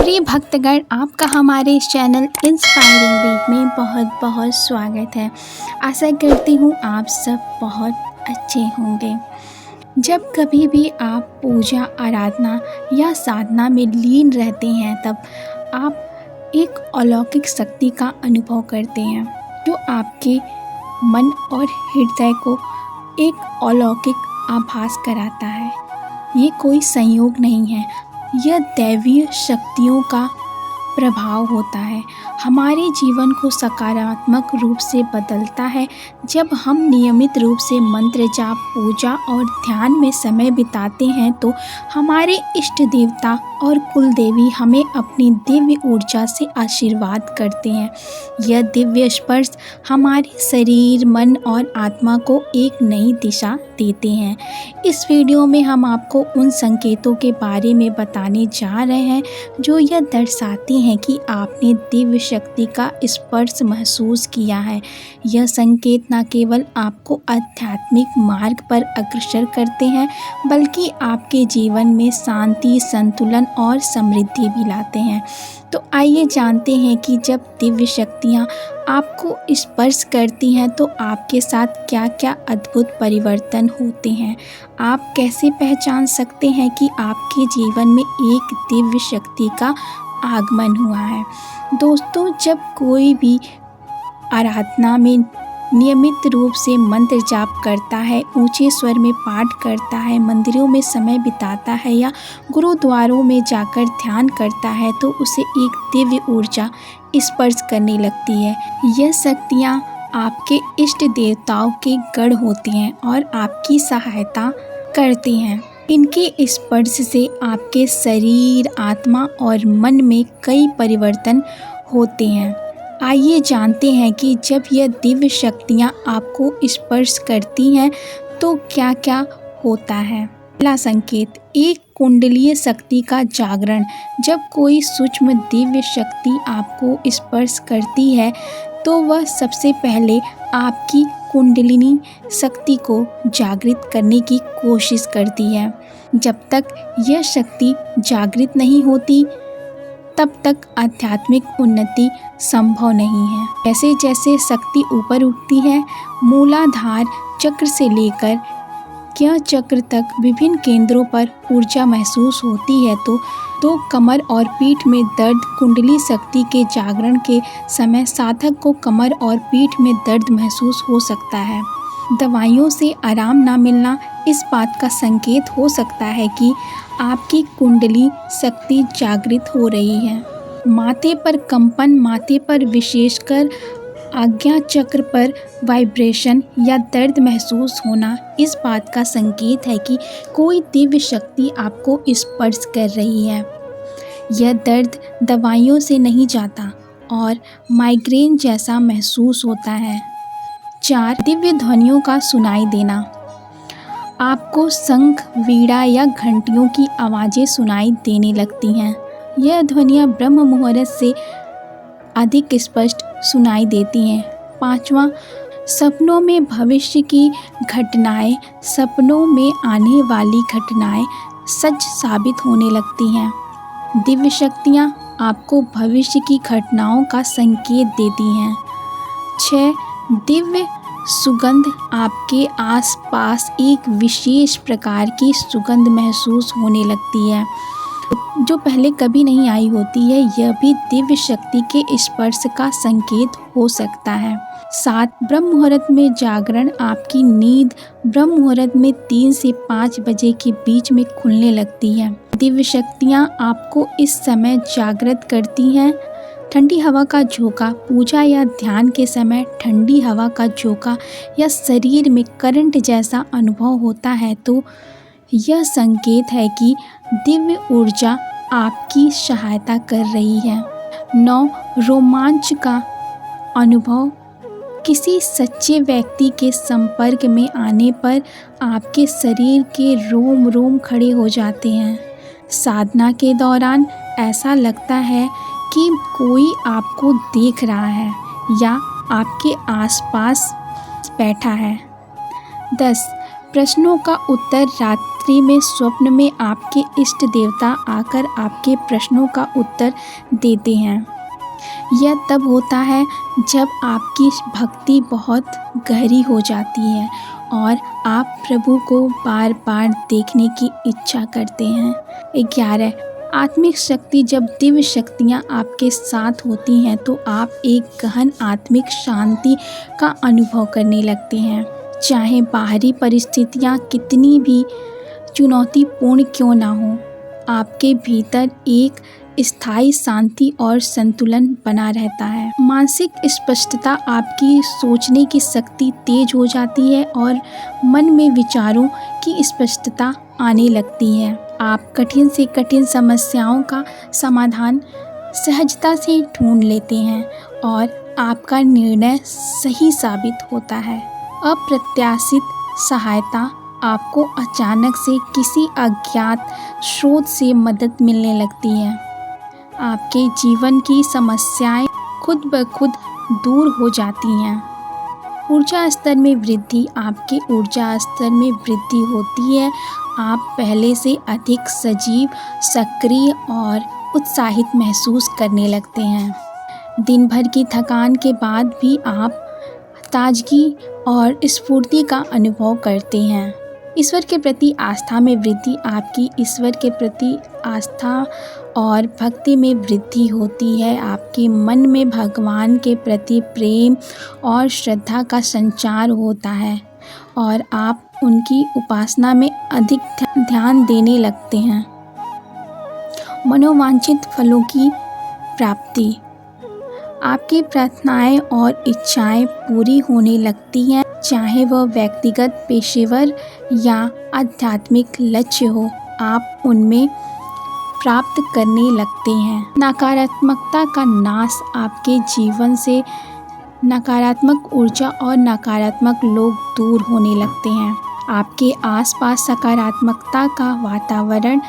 प्रिय भक्तगण, आपका हमारे इस चैनल इंस्पायरिंग वीक में बहुत बहुत स्वागत है। आशा करती हूँ आप सब बहुत अच्छे होंगे। जब कभी भी आप पूजा आराधना या साधना में लीन रहते हैं तब आप एक अलौकिक शक्ति का अनुभव करते हैं जो आपके मन और हृदय को एक अलौकिक आभास कराता है। ये कोई संयोग नहीं है, यह दैवीय शक्तियों का प्रभाव होता है। हमारे जीवन को सकारात्मक रूप से बदलता है जब हम नियमित रूप से मंत्र जाप, पूजा और ध्यान में समय बिताते हैं तो हमारे इष्ट देवता और कुल देवी हमें अपनी दिव्य ऊर्जा से आशीर्वाद करते हैं। यह दिव्य स्पर्श हमारे शरीर, मन और आत्मा को एक नई दिशा देते हैं। इस वीडियो में हम आपको उन संकेतों के बारे में बताने जा रहे हैं जो यह दर्शाती हैं कि आपने दिव्य शक्ति का स्पर्श महसूस किया है। यह संकेत न केवल आपको आध्यात्मिक मार्ग पर अग्रसर करते हैं बल्कि आपके जीवन में शांति, संतुलन और समृद्धि भी लाते हैं। तो आइए जानते हैं कि जब दिव्य शक्तियाँ आपको स्पर्श करती हैं तो आपके साथ क्या क्या अद्भुत परिवर्तन होते हैं। आप कैसे पहचान सकते हैं कि आपके जीवन में एक दिव्य शक्ति का आगमन हुआ है। दोस्तों, जब कोई भी आराधना में नियमित रूप से मंत्र जाप करता है, ऊंचे स्वर में पाठ करता है, मंदिरों में समय बिताता है या गुरुद्वारों में जाकर ध्यान करता है तो उसे एक दिव्य ऊर्जा स्पर्श करने लगती है। यह शक्तियाँ आपके इष्ट देवताओं के गढ़ होती हैं और आपकी सहायता करती हैं। इनके स्पर्श से आपके शरीर, आत्मा और मन में कई परिवर्तन होते हैं। आइए जानते हैं कि जब यह दिव्य शक्तियाँ आपको स्पर्श करती हैं तो क्या क्या होता है। पहला संकेत, एक कुंडलीय शक्ति का जागरण। जब कोई सूक्ष्म दिव्य शक्ति आपको स्पर्श करती है तो वह सबसे पहले आपकी कुंडलिनी शक्ति को जागृत करने की कोशिश करती है। जब तक यह शक्ति जागृत नहीं होती तब तक आध्यात्मिक उन्नति संभव नहीं है। जैसे जैसे शक्ति ऊपर उठती है, मूलाधार चक्र से लेकर ज्ञ चक्र तक विभिन्न केंद्रों पर ऊर्जा महसूस होती है तो कमर और पीठ में दर्द। कुंडली शक्ति के जागरण के समय साधक को कमर और पीठ में दर्द महसूस हो सकता है। दवाइयों से आराम न मिलना इस बात का संकेत हो सकता है कि आपकी कुंडली शक्ति जागृत हो रही है। माथे पर कंपन, माथे पर विशेषकर आज्ञा चक्र पर वाइब्रेशन या दर्द महसूस होना इस बात का संकेत है कि कोई दिव्य शक्ति आपको स्पर्श कर रही है। यह दर्द दवाइयों से नहीं जाता और माइग्रेन जैसा महसूस होता है। 4. दिव्य ध्वनियों का सुनाई देना। आपको शंख, वीणा या घंटियों की आवाज़ें सुनाई देने लगती हैं। यह ध्वनियाँ ब्रह्म मुहूर्त से अधिक स्पष्ट सुनाई देती हैं। 5वां, सपनों में भविष्य की घटनाएं। सपनों में आने वाली घटनाएं सच साबित होने लगती हैं। दिव्य शक्तियाँ आपको भविष्य की घटनाओं का संकेत देती हैं। 6. दिव्य सुगंध। आपके आसपास एक विशेष प्रकार की सुगंध महसूस होने लगती है जो पहले कभी नहीं आई होती है। यह भी दिव्य शक्ति के स्पर्श का संकेत हो सकता है। 7. ब्रह्म मुहूर्त में जागरण। आपकी नींद ब्रह्म मुहूर्त में 3 से 5 बजे के बीच में खुलने लगती है। दिव्य शक्तियाँ आपको इस समय जागृत करती हैं। ठंडी हवा का झोंका। पूजा या ध्यान के समय ठंडी हवा का झोंका या शरीर में करंट जैसा अनुभव होता है तो यह संकेत है कि दिव्य ऊर्जा आपकी सहायता कर रही है। 9. रोमांच का अनुभव। किसी सच्चे व्यक्ति के संपर्क में आने पर आपके शरीर के रोम रोम खड़े हो जाते हैं। साधना के दौरान ऐसा लगता है कि कोई आपको देख रहा है या आपके आसपास बैठा है। 10. प्रश्नों का उत्तर रात्रि में स्वप्न में आपके इष्ट देवता आकर आपके प्रश्नों का उत्तर देते हैं। यह तब होता है जब आपकी भक्ति बहुत गहरी हो जाती है और आप प्रभु को बार बार देखने की इच्छा करते हैं। 11 आत्मिक शक्ति। जब दिव्य शक्तियाँ आपके साथ होती हैं तो आप एक गहन आत्मिक शांति का अनुभव करने लगते हैं। चाहे बाहरी परिस्थितियाँ कितनी भी चुनौतीपूर्ण क्यों ना हो, आपके भीतर एक स्थायी शांति और संतुलन बना रहता है। मानसिक स्पष्टता। आपकी सोचने की शक्ति तेज हो जाती है और मन में विचारों की स्पष्टता आने लगती है। आप कठिन से कठिन समस्याओं का समाधान सहजता से ढूंढ लेते हैं और आपका निर्णय सही साबित होता है। अप्रत्याशित सहायता। आपको अचानक से किसी अज्ञात स्रोत से मदद मिलने लगती है। आपके जीवन की समस्याएं खुद ब खुद दूर हो जाती हैं। ऊर्जा स्तर में वृद्धि। आपके ऊर्जा स्तर में वृद्धि होती है। आप पहले से अधिक सजीव, सक्रिय और उत्साहित महसूस करने लगते हैं। दिन भर की थकान के बाद भी आप ताजगी और स्फूर्ति का अनुभव करते हैं। ईश्वर के प्रति आस्था में वृद्धि। आपकी ईश्वर के प्रति आस्था और भक्ति में वृद्धि होती है। आपके मन में भगवान के प्रति प्रेम और श्रद्धा का संचार होता है और आप उनकी उपासना में अधिक ध्यान देने लगते हैं। मनोवांछित फलों की प्राप्ति। आपकी प्रार्थनाएं और इच्छाएं पूरी होने लगती हैं, चाहे वह व्यक्तिगत, पेशेवर या आध्यात्मिक लक्ष्य हो, आप उनमें प्राप्त करने लगते हैं। नकारात्मकता का नाश। आपके जीवन से नकारात्मक ऊर्जा और नकारात्मक लोग दूर होने लगते हैं। आपके आसपास सकारात्मकता का वातावरण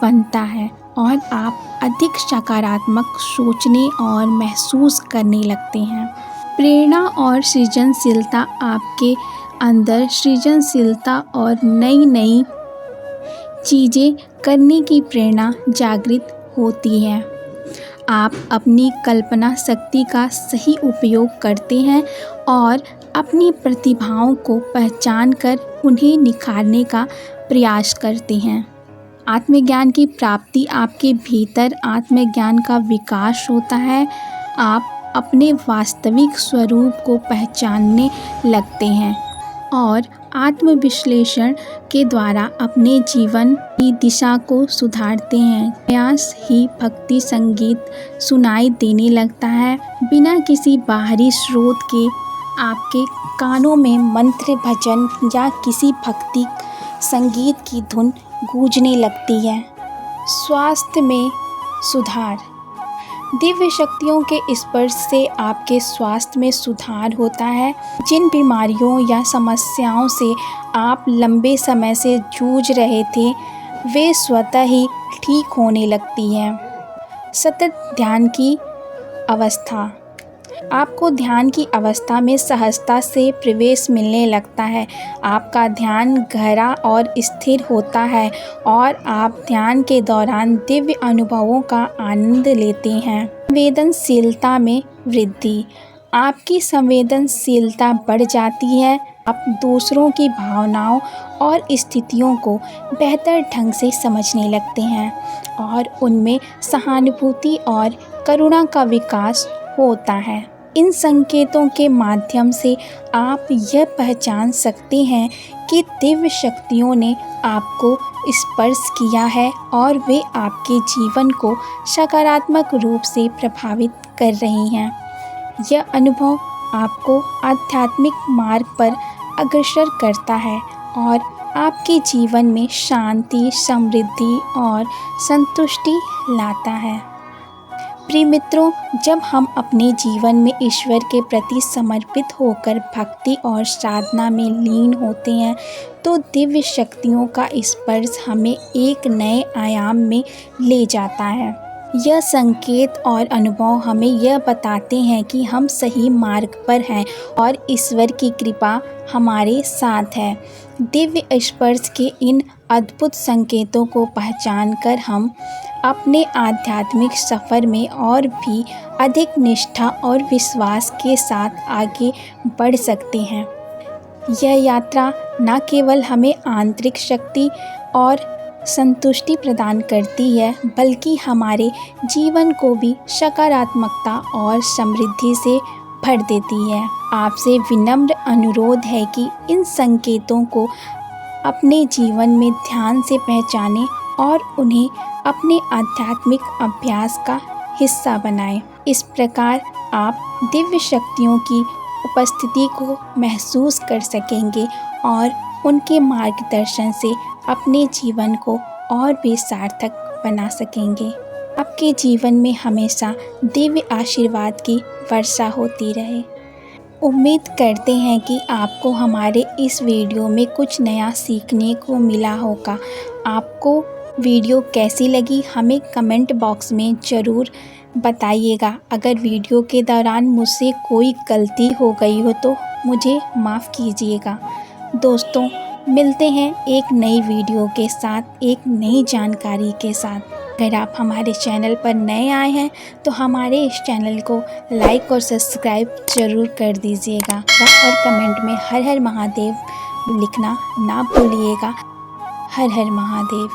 बनता है और आप अधिक सकारात्मक सोचने और महसूस करने लगते हैं। प्रेरणा और सृजनशीलता। आपके अंदर सृजनशीलता और नई नई चीज़ें करने की प्रेरणा जागृत होती है। आप अपनी कल्पना शक्ति का सही उपयोग करते हैं और अपनी प्रतिभाओं को पहचान कर उन्हें निखारने का प्रयास करते हैं। आत्मज्ञान की प्राप्ति। आपके भीतर आत्मज्ञान का विकास होता है। आप अपने वास्तविक स्वरूप को पहचानने लगते हैं और आत्मविश्लेषण के द्वारा अपने जीवन की दिशा को सुधारते हैं। प्रयास ही भक्ति संगीत सुनाई देने लगता है। बिना किसी बाहरी स्रोत के आपके कानों में मंत्र, भजन या किसी भक्ति संगीत की धुन गूंजने लगती है। स्वास्थ्य में सुधार। दिव्य शक्तियों के स्पर्श से आपके स्वास्थ्य में सुधार होता है। जिन बीमारियों या समस्याओं से आप लंबे समय से जूझ रहे थे, वे स्वतः ही ठीक होने लगती हैं। सतत ध्यान की अवस्था। आपको ध्यान की अवस्था में सहजता से प्रवेश मिलने लगता है। आपका ध्यान गहरा और स्थिर होता है और आप ध्यान के दौरान दिव्य अनुभवों का आनंद लेते हैं। संवेदनशीलता में वृद्धि। आपकी संवेदनशीलता बढ़ जाती है। आप दूसरों की भावनाओं और स्थितियों को बेहतर ढंग से समझने लगते हैं और उनमें सहानुभूति और करुणा का विकास होता है। इन संकेतों के माध्यम से आप यह पहचान सकते हैं कि दिव्य शक्तियों ने आपको स्पर्श किया है और वे आपके जीवन को सकारात्मक रूप से प्रभावित कर रही हैं। यह अनुभव आपको आध्यात्मिक मार्ग पर अग्रसर करता है और आपके जीवन में शांति, समृद्धि और संतुष्टि लाता है। प्रिय मित्रों, जब हम अपने जीवन में ईश्वर के प्रति समर्पित होकर भक्ति और साधना में लीन होते हैं तो दिव्य शक्तियों का स्पर्श हमें एक नए आयाम में ले जाता है। यह संकेत और अनुभव हमें यह बताते हैं कि हम सही मार्ग पर हैं और ईश्वर की कृपा हमारे साथ है। दिव्य स्पर्श के इन अद्भुत संकेतों को पहचान कर हम अपने आध्यात्मिक सफ़र में और भी अधिक निष्ठा और विश्वास के साथ आगे बढ़ सकते हैं। यह यात्रा न केवल हमें आंतरिक शक्ति और संतुष्टि प्रदान करती है, बल्कि हमारे जीवन को भी सकारात्मकता और समृद्धि से भर देती है। आपसे विनम्र अनुरोध है कि इन संकेतों को अपने जीवन में ध्यान से पहचानें और उन्हें अपने आध्यात्मिक अभ्यास का हिस्सा बनाएं। इस प्रकार आप दिव्य शक्तियों की उपस्थिति को महसूस कर सकेंगे और उनके मार्गदर्शन से अपने जीवन को और भी सार्थक बना सकेंगे। आपके जीवन में हमेशा दिव्य आशीर्वाद की वर्षा होती रहे। उम्मीद करते हैं कि आपको हमारे इस वीडियो में कुछ नया सीखने को मिला होगा। आपको वीडियो कैसी लगी हमें कमेंट बॉक्स में ज़रूर बताइएगा। अगर वीडियो के दौरान मुझसे कोई गलती हो गई हो तो मुझे माफ़ कीजिएगा। दोस्तों, मिलते हैं एक नई वीडियो के साथ, एक नई जानकारी के साथ। अगर आप हमारे चैनल पर नए आए हैं तो हमारे इस चैनल को लाइक और सब्सक्राइब ज़रूर कर दीजिएगा और कमेंट में हर हर महादेव लिखना ना भूलिएगा। हर हर महादेव।